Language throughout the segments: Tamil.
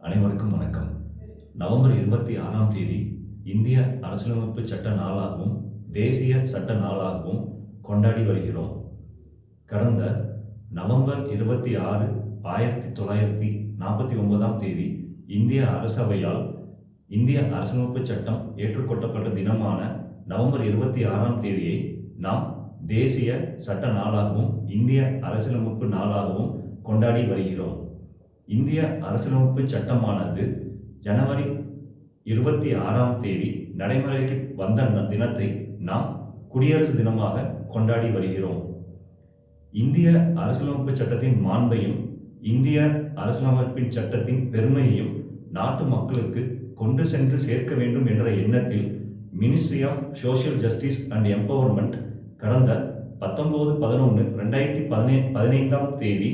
அனைவருக்கும் வணக்கம். நவம்பர் 26ஆம் தேதி இந்திய அரசியலமைப்பு சட்ட நாளாகவும் தேசிய சட்ட நாளாகவும் கொண்டாடி வருகிறோம். கடந்த நவம்பர் 26, 1949ஆம் தேதி இந்திய அரசவையால் இந்திய அரசியலமைப்பு சட்டம் ஏற்றுக்கொள்ளப்பட்ட தினமான நவம்பர் 26ஆம் தேதியை நாம் தேசிய சட்ட நாளாகவும் இந்திய அரசியலமைப்பு நாளாகவும் கொண்டாடி வருகிறோம். இந்திய அரசியலமைப்பு சட்டமானது ஜனவரி 26ஆம் தேதி நடைமுறைக்கு வந்த தினத்தை நாம் குடியரசு தினமாக கொண்டாடி வருகிறோம். இந்திய அரசியலமைப்பு சட்டத்தின் மாண்பையும் இந்திய அரசியலமைப்பின் சட்டத்தின் பெருமையையும் நாட்டு மக்களுக்கு கொண்டு சென்று சேர்க்க வேண்டும் என்ற எண்ணத்தில் Ministry of Social Justice and Empowerment கடந்த 19/11/2015ஆம் தேதி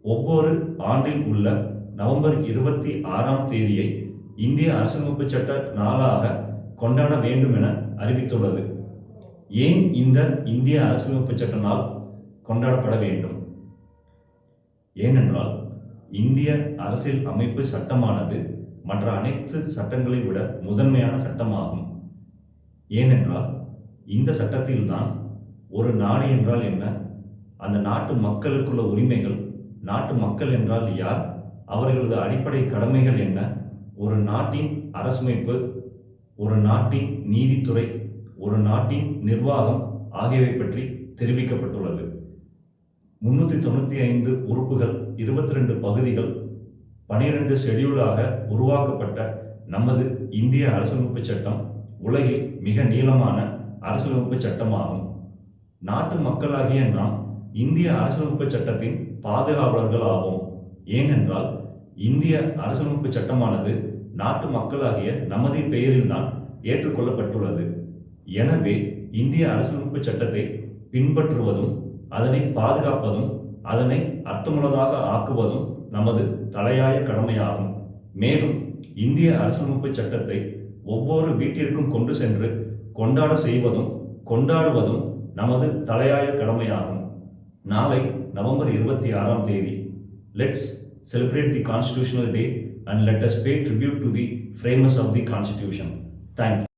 ஒவ்வொரு ஆண்டில் உள்ள நவம்பர் 26ஆம் தேதியை இந்திய அரசியலமைப்பு சட்ட நாளாக கொண்டாட வேண்டும் என அறிவித்துள்ளது. ஏன் இந்த இந்திய அரசியலமைப்பு சட்ட நாள் கொண்டாடப்பட வேண்டும்? ஏனென்றால் இந்திய அரசியல் அமைப்பு சட்டமானது மற்ற அனைத்து சட்டங்களை விட முதன்மையான சட்டமாகும். ஏனென்றால் இந்த சட்டத்தில்தான் ஒரு நாடு என்றால் என்ன, அந்த நாட்டு மக்களுக்குள்ள உரிமைகள், நாட்டு மக்கள் என்றால் யார், அவர்களது அடிப்படை கடமைகள் என்ன, ஒரு நாட்டின் அரசமைப்பு, ஒரு நாட்டின் நீதித்துறை, ஒரு நாட்டின் நிர்வாகம் ஆகியவை பற்றி தெரிவிக்கப்பட்டுள்ளது. 395 உறுப்புகள், 22 பகுதிகள், 12 ஷெட்யூலாக உருவாக்கப்பட்ட நமது இந்திய அரசியலமைப்பு சட்டம் உலகில் மிக நீளமான அரசியலமைப்பு சட்டமாகும். நாட்டு மக்களாகிய நாம் இந்திய அரசியலமைப்பு சட்டத்தின் பாதுகாவலர்கள் ஆவோம். ஏனென்றால் இந்திய அரசியலமைப்பு சட்டமானது நாட்டு மக்களாகிய நமது பெயரில்தான் ஏற்றுக்கொள்ளப்பட்டுள்ளது. எனவே இந்திய அரசியலமைப்பு சட்டத்தை பின்பற்றுவதும் அதனை பாதுகாப்பதும் அதனை அர்த்தமுள்ளதாக ஆக்குவதும் நமது தலையாய கடமையாகும். மேலும் இந்திய அரசியலமைப்பு சட்டத்தை ஒவ்வொரு வீட்டிற்கும் கொண்டு சென்று கொண்டாடுவதும் நமது தலையாய கடமையாகும். நாளை நவம்பர் 26ஆம் தேதி. Let's celebrate the Constitutional Day and let us pay tribute to the framers of the Constitution. Thank you.